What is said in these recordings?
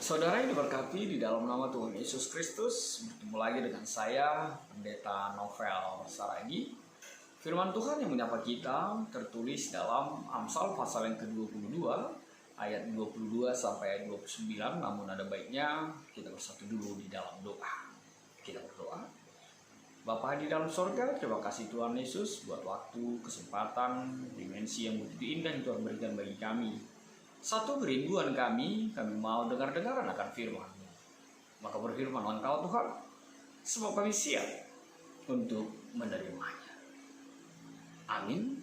Saudara yang diberkati di dalam nama Tuhan Yesus Kristus, bertemu lagi dengan saya, Pendeta Novel Saragi. Firman Tuhan yang menyapa kita tertulis dalam Amsal pasal yang ke-22, ayat 22 sampai ayat 29, namun ada baiknya kita bersatu dulu di dalam doa. Kita berdoa. Bapa di dalam sorga, terima kasih Tuhan Yesus buat waktu, kesempatan, dimensi yang begitu indah yang Tuhan berikan bagi kami. Satu kerinduan kami mau dengar-dengaran akan firman-Mu. Maka berfirman Engkau Tuhan, sebab kami siap untuk menerimanya. Amin.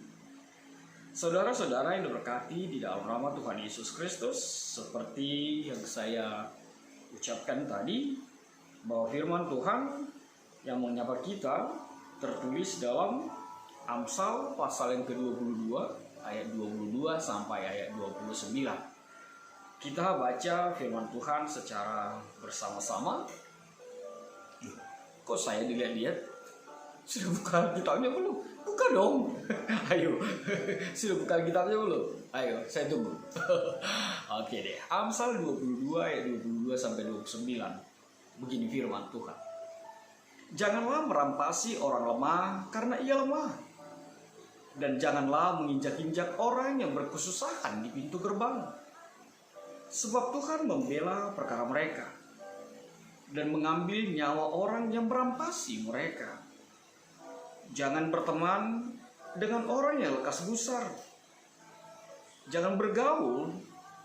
Saudara-saudara yang diberkati di dalam nama Tuhan Yesus Kristus, seperti yang saya ucapkan tadi, bahwa firman Tuhan yang menyapa kita tertulis dalam Amsal pasal yang ke-22 ayat 22 sampai ayat 29. Kita baca firman Tuhan secara bersama-sama. Kok saya dilihat-lihat? Sudah buka kitabnya belum? Buka dong. Ayo. Sudah buka kitabnya belum? Ayo, saya tunggu. Oke deh. Amsal 22 ayat 22 sampai 29. Begini firman Tuhan. Janganlah merampasi orang lemah karena ia lemah. Dan janganlah menginjak-injak orang yang berkesusahan di pintu gerbang. Sebab Tuhan membela perkara mereka dan mengambil nyawa orang yang merampasi mereka. Jangan berteman dengan orang yang lekas gusar. Jangan bergaul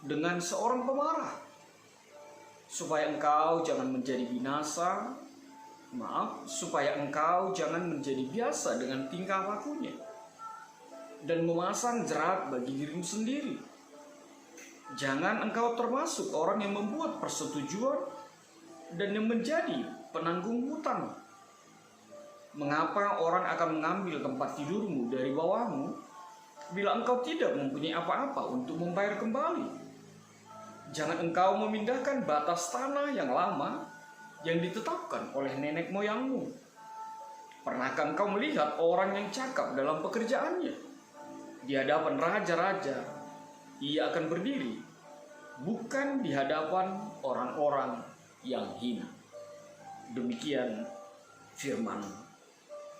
dengan seorang pemarah, supaya engkau jangan menjadi binasa. Supaya engkau jangan menjadi biasa dengan tingkah lakunya dan memasang jerat bagi dirimu sendiri. Jangan engkau termasuk orang yang membuat persetujuan dan yang menjadi penanggung hutang. Mengapa orang akan mengambil tempat tidurmu dari bawahmu bila engkau tidak mempunyai apa-apa untuk membayar kembali? Jangan engkau memindahkan batas tanah yang lama yang ditetapkan oleh nenek moyangmu. Pernahkah engkau melihat orang yang cakap dalam pekerjaannya? Di hadapan raja-raja ia akan berdiri, bukan di hadapan orang-orang yang hina. Demikian firman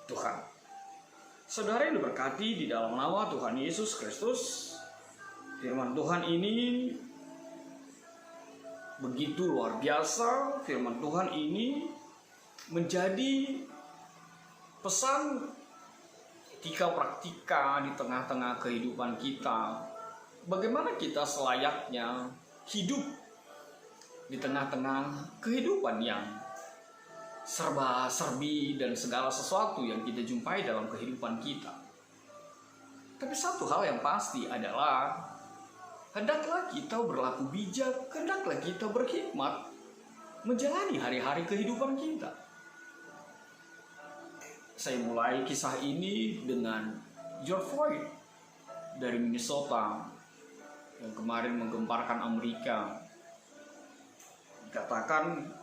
Tuhan. Saudara yang diberkati di dalam nama Tuhan Yesus Kristus, firman Tuhan ini begitu luar biasa. Firman Tuhan ini menjadi pesan praktika di tengah-tengah kehidupan kita. Bagaimana kita selayaknya hidup di tengah-tengah kehidupan yang serba-serbi dan segala sesuatu yang kita jumpai dalam kehidupan kita. Tapi satu hal yang pasti adalah hendaklah kita berlaku bijak, hendaklah kita berhikmat menjalani hari-hari kehidupan kita. Saya mulai kisah ini dengan George Floyd dari Minnesota yang kemarin menggemparkan Amerika. Dikatakan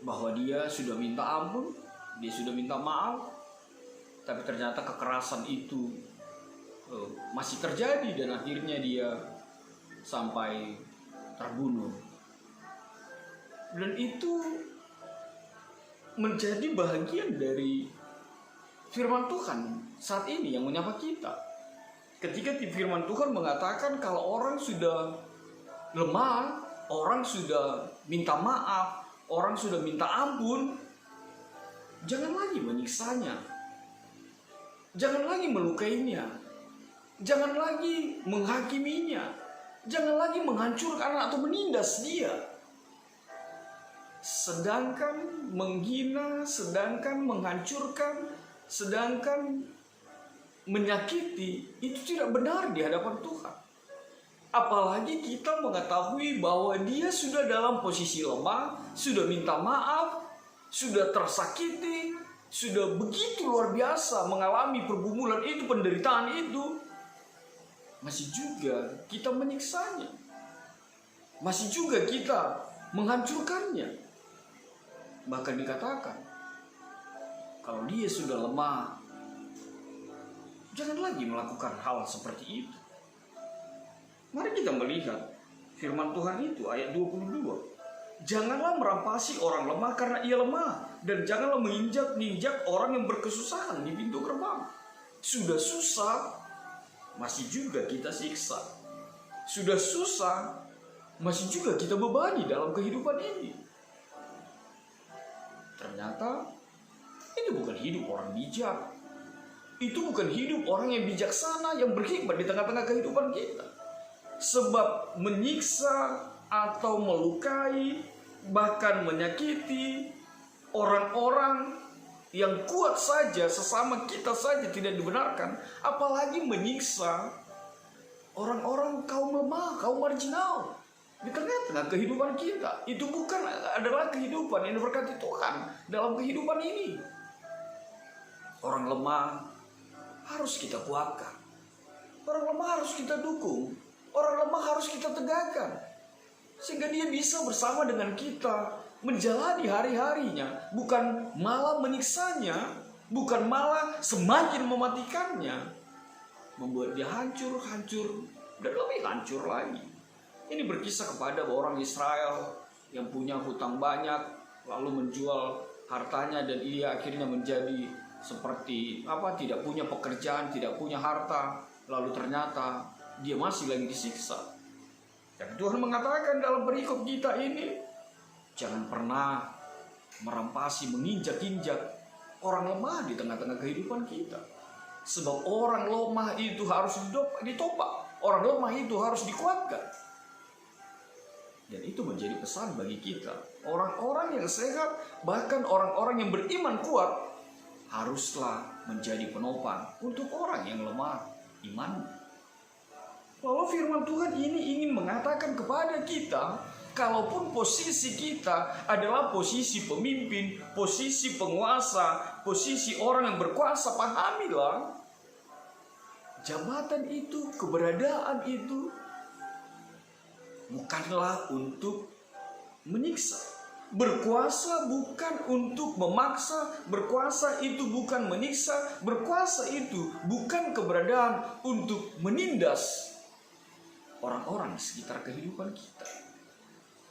bahwa dia sudah minta ampun, dia sudah minta maaf, tapi ternyata kekerasan itu masih terjadi dan akhirnya dia sampai terbunuh. Dan itu menjadi bahagian dari firman Tuhan saat ini yang menyapa kita. Ketika firman Tuhan mengatakan kalau orang sudah lemah, orang sudah minta maaf, orang sudah minta ampun, jangan lagi menyiksanya, jangan lagi melukainya, jangan lagi menghakiminya, jangan lagi menghancurkan atau menindas dia. Sedangkan menghina, sedangkan menghancurkan, sedangkan menyakiti, itu tidak benar di hadapan Tuhan. Apalagi kita mengetahui bahwa dia sudah dalam posisi lemah, sudah minta maaf, sudah tersakiti, sudah begitu luar biasa mengalami pergumulan itu, penderitaan itu, masih juga kita menyiksanya, masih juga kita menghancurkannya. Bahkan dikatakan kalau dia sudah lemah, jangan lagi melakukan hal seperti itu. Mari kita melihat firman Tuhan itu ayat 22. Janganlah merampasi orang lemah karena ia lemah, dan janganlah menginjak-injak orang yang berkesusahan di pintu gerbang. Sudah susah, masih juga kita siksa. Sudah susah, masih juga kita bebani dalam kehidupan ini. Ternyata itu bukan hidup orang bijak. Itu bukan hidup orang yang bijaksana, yang berhikmat di tengah-tengah kehidupan kita. Sebab menyiksa atau melukai, bahkan menyakiti orang-orang yang kuat saja, sesama kita saja tidak dibenarkan, apalagi menyiksa orang-orang kaum lemah, kaum marginal di tengah-tengah kehidupan kita. Itu bukan adalah kehidupan yang diberkati Tuhan dalam kehidupan ini. Orang lemah harus kita kuatkan, orang lemah harus kita dukung, orang lemah harus kita tegakkan, sehingga dia bisa bersama dengan kita menjalani hari-harinya, bukan malah menyiksanya, bukan malah semakin mematikannya, membuat dia hancur, dan lebih hancur lagi. Ini berkisah kepada orang Israel yang punya hutang banyak, lalu menjual hartanya, dan ia akhirnya menjadi seperti tidak punya pekerjaan, tidak punya harta, lalu ternyata dia masih lagi disiksa. Dan Tuhan mengatakan dalam perikop kita ini, jangan pernah merampasi, menginjak-injak orang lemah di tengah-tengah kehidupan kita. Sebab orang lemah itu harus ditopak, orang lemah itu harus dikuatkan. Dan itu menjadi pesan bagi kita. Orang-orang yang sehat, bahkan orang-orang yang beriman kuat, haruslah menjadi penopang untuk orang yang lemah imannya. Lalu firman Tuhan ini ingin mengatakan kepada kita, kalaupun posisi kita adalah posisi pemimpin, posisi penguasa, posisi orang yang berkuasa, pahamilah, jabatan itu, keberadaan itu bukanlah untuk menyiksa. Berkuasa bukan untuk memaksa, berkuasa itu bukan menyiksa, berkuasa itu bukan keberadaan untuk menindas orang-orang di sekitar kehidupan kita.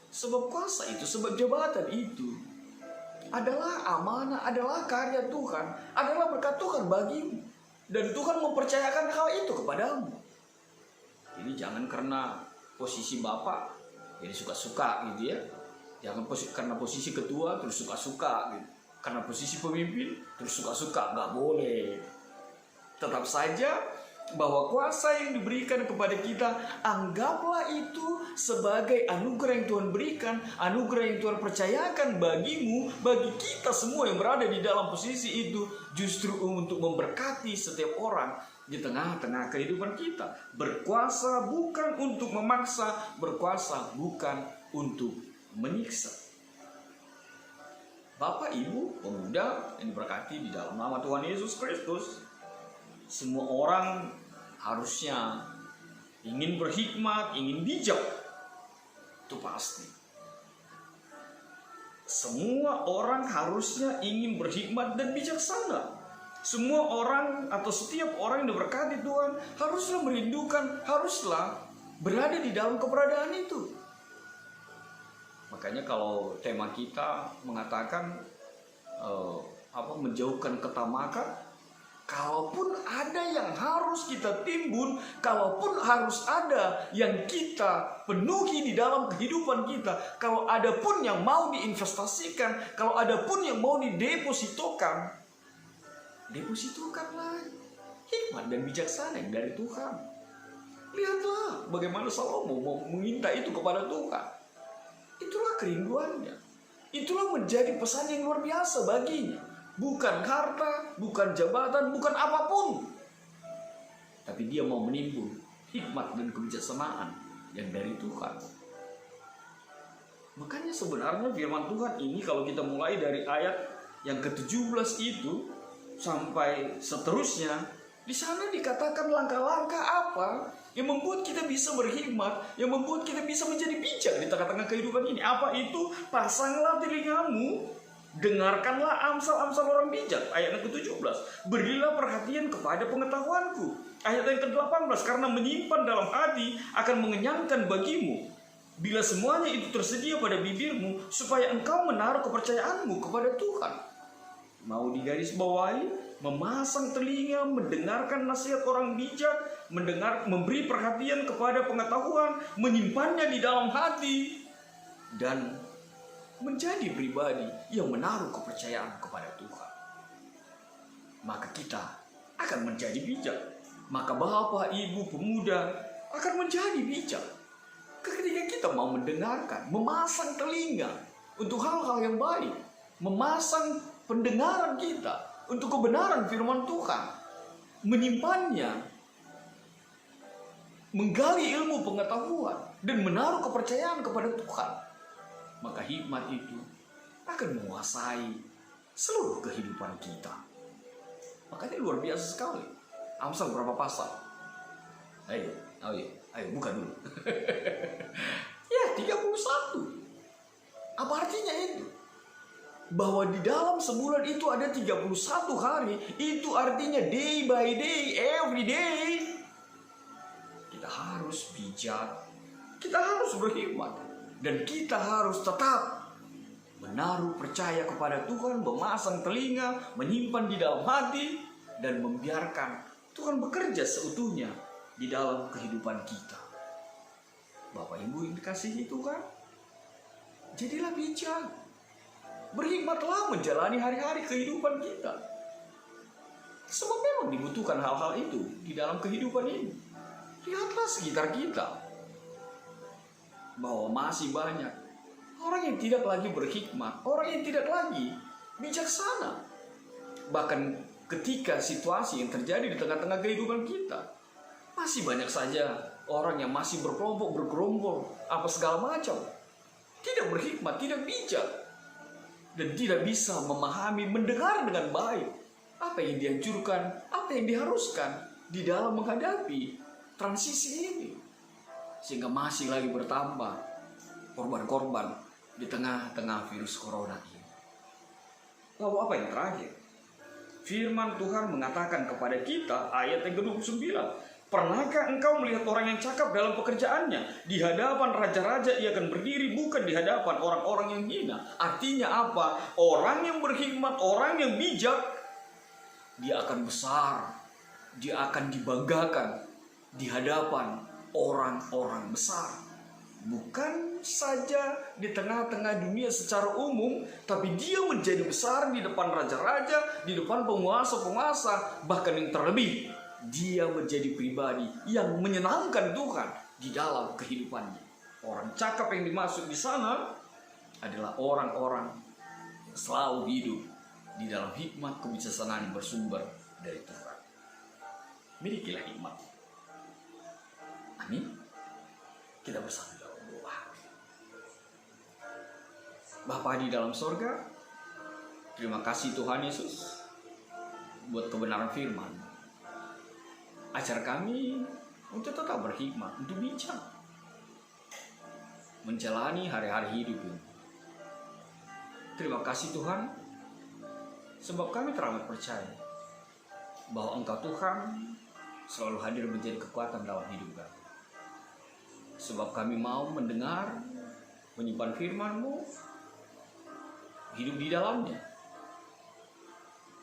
Sebab kuasa itu, sebab jabatan itu adalah amanah, adalah karya Tuhan, adalah berkat Tuhan bagimu. Dan Tuhan mempercayakan hal itu kepadamu. Jadi jangan karena posisi bapak jadi suka-suka gitu ya. Jangan karena posisi ketua terus suka-suka gitu. Karena posisi pemimpin terus suka-suka, nggak boleh. Tetap saja bahwa kuasa yang diberikan kepada kita, anggaplah itu sebagai anugerah yang Tuhan berikan, anugerah yang Tuhan percayakan bagimu, bagi kita semua yang berada di dalam posisi itu, justru untuk memberkati setiap orang di tengah-tengah kehidupan kita. Berkuasa bukan untuk memaksa, berkuasa bukan untuk menyiksa. Bapak, Ibu, pemuda yang diberkati di dalam nama Tuhan Yesus Kristus, semua orang harusnya ingin berhikmat, ingin bijak. Itu pasti. Semua orang harusnya ingin berhikmat dan bijaksana. Semua orang atau setiap orang yang diberkati Tuhan haruslah merindukan, haruslah berada di dalam keberadaan itu. Makanya kalau tema kita mengatakan menjauhkan ketamakan, kalaupun ada yang harus kita timbun, kalaupun harus ada yang kita penuhi di dalam kehidupan kita, kalau ada pun yang mau diinvestasikan, kalau ada pun yang mau didepositokan, depositokanlah hikmat dan bijaksana yang dari Tuhan. Lihatlah bagaimana Salomo mau meminta itu kepada Tuhan. Itulah kerinduannya. Itulah menjadi pesan yang luar biasa baginya. Bukan harta, bukan jabatan, bukan apapun. Tapi dia mau menimbun hikmat dan kebijaksanaan yang dari Tuhan. Makanya sebenarnya firman Tuhan ini kalau kita mulai dari ayat yang ke-17 itu sampai seterusnya, di sana dikatakan langkah-langkah apa yang membuat kita bisa berhikmat, yang membuat kita bisa menjadi bijak di tengah-tengah kehidupan ini. Apa itu? Pasanglah telingamu, dengarkanlah amsal-amsal orang bijak. Ayat yang ke-17, berilah perhatian kepada pengetahuanku. Ayat yang ke-18, karena menyimpan dalam hati akan mengenyangkan bagimu. Bila semuanya itu tersedia pada bibirmu, supaya engkau menaruh kepercayaanmu kepada Tuhan. Mau digarisbawahi, memasang telinga, mendengarkan nasihat orang bijak, memberi perhatian kepada pengetahuan, menyimpannya di dalam hati, dan menjadi pribadi yang menaruh kepercayaan kepada Tuhan. Maka kita akan menjadi bijak. Maka bapak, ibu, pemuda akan menjadi bijak. Ketika kita mau mendengarkan, memasang telinga untuk hal-hal yang baik, memasang pendengaran kita untuk kebenaran firman Tuhan, menyimpannya, menggali ilmu pengetahuan, dan menaruh kepercayaan kepada Tuhan, maka hikmat itu akan menguasai seluruh kehidupan kita. Makanya luar biasa sekali. Amsal berapa pasal? Ayo, buka dulu. Ya, 31. Apa artinya itu? Bahwa di dalam sebulan itu ada 31 hari. Itu artinya day by day, every day. Kita harus bijak. Kita harus berhikmat. Dan kita harus tetap menaruh percaya kepada Tuhan, memasang telinga, menyimpan di dalam hati, dan membiarkan Tuhan bekerja seutuhnya di dalam kehidupan kita. Bapak Ibu yang dikasihi Tuhan, jadilah bijak. Berhikmatlah menjalani hari-hari kehidupan kita. Sebab memang dibutuhkan hal-hal itu di dalam kehidupan ini. Lihatlah sekitar kita, bahwa masih banyak orang yang tidak lagi berhikmat, orang yang tidak lagi bijaksana. Bahkan ketika situasi yang terjadi di tengah-tengah kehidupan kita, masih banyak saja orang yang masih berkelompok, bergerombol, apa segala macam. Tidak berhikmat, tidak bijak, dan tidak bisa memahami, mendengar dengan baik apa yang dianjurkan, apa yang diharuskan di dalam menghadapi transisi ini. Sehingga masih lagi bertambah korban-korban di tengah-tengah virus corona ini. Lalu apa yang terakhir? Firman Tuhan mengatakan kepada kita, ayat yang ke-29, pernahkah engkau melihat orang yang cakap dalam pekerjaannya? Di hadapan raja-raja ia akan berdiri, bukan di hadapan orang-orang yang hina. Artinya apa? Orang yang berhikmat, orang yang bijak, dia akan besar, dia akan dibanggakan di hadapan orang-orang besar. Bukan saja di tengah-tengah dunia secara umum, tapi dia menjadi besar di depan raja-raja, di depan penguasa-penguasa, bahkan yang terlebih, dia menjadi pribadi yang menyenangkan Tuhan di dalam kehidupannya. Orang cakap yang dimaksud di sana adalah orang-orang yang selalu hidup di dalam hikmat kebijaksanaan yang bersumber dari Tuhan. Milikilah hikmat. Amin. Kita bersama dalam doa. Bapa di dalam sorga, terima kasih Tuhan Yesus buat kebenaran firman. Ajar kami untuk tetap berhikmat, untuk bijak menjalani hari-hari hidup ini. Terima kasih Tuhan, sebab kami teramat percaya bahwa Engkau Tuhan selalu hadir menjadi kekuatan dalam hidup kami. Sebab kami mau mendengar, menyimpan firman-Mu, hidup di dalamnya,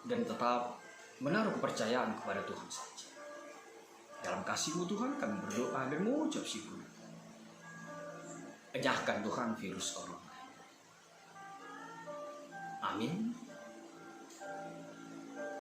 dan tetap menaruh kepercayaan kepada Tuhan saja. Dalam kasih-Mu Tuhan kami berdoa dan mengucap syukur. Enyahkan Tuhan virus corona. Amin.